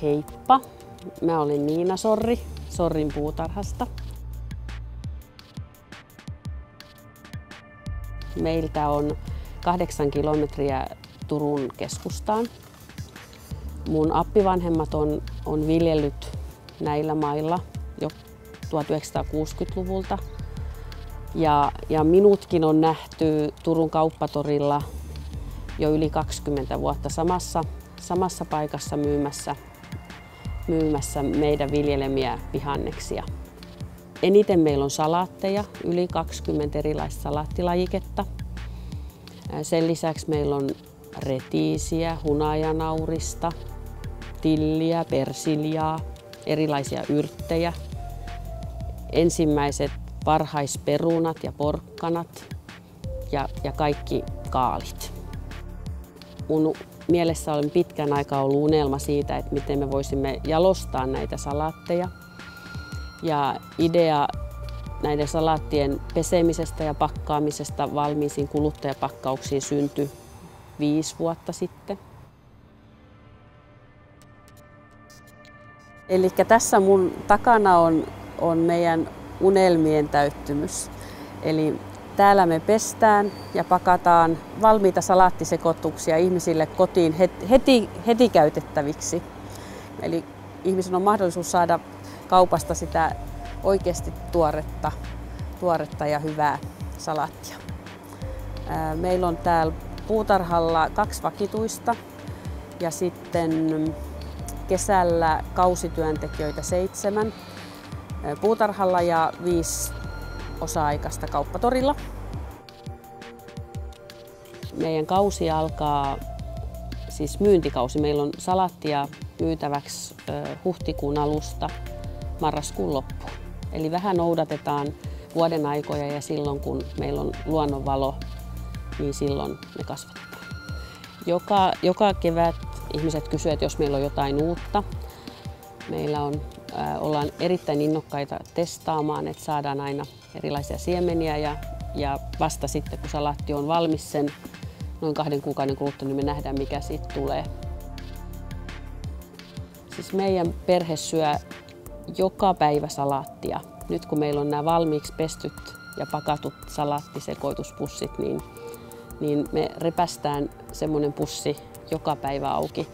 Heippa! Mä olen Niina Sorri Sorrin puutarhasta. Meiltä on 8 kilometriä Turun keskustaan. Mun appivanhemmat on viljellyt näillä mailla jo 1960-luvulta. Ja minutkin on nähty Turun kauppatorilla jo yli 20 vuotta samassa paikassa myymässä meidän viljelemiä vihanneksia. Eniten meillä on salaatteja, yli 20 erilaista salaattilajiketta. Sen lisäksi meillä on retiisiä, hunajanaurista, tilliä, persiljaa, erilaisia yrttejä, ensimmäiset varhaisperunat ja porkkanat ja kaikki kaalit. Mun mielessä on pitkän aikaa ollut unelma siitä, että miten me voisimme jalostaa näitä salaatteja. Ja idea näiden salaattien pesemisestä ja pakkaamisesta valmiisiin kuluttajapakkauksiin syntyi 5 vuotta sitten. Eli tässä mun takana on meidän unelmien täyttymys. Eli täällä me pestään ja pakataan valmiita salaattisekoituksia ihmisille kotiin heti käytettäviksi. Eli ihmisen on mahdollisuus saada kaupasta sitä oikeasti tuoretta ja hyvää salaattia. Meillä on täällä puutarhalla 2 vakituista ja sitten kesällä kausityöntekijöitä 7 puutarhalla ja 5 osa-aikaista kauppatorilla. Meidän kausi alkaa, siis myyntikausi. Meillä on salaattia myytäväksi huhtikuun alusta marraskuun loppuun. Eli vähän noudatetaan vuoden aikoja ja silloin kun meillä on luonnonvalo, niin silloin ne kasvatetaan. Joka kevät ihmiset kysyvät, että jos meillä on jotain uutta. Meillä ollaan erittäin innokkaita testaamaan, että saadaan aina erilaisia siemeniä ja vasta sitten kun salaatti on valmis sen noin 2 kuukauden kuluttua, niin me nähdään mikä siitä tulee. Siis meidän perhe syö joka päivä salaattia. Nyt kun meillä on nämä valmiiksi pestyt ja pakatut salaattisekoituspussit, niin me repästään semmoinen pussi joka päivä auki.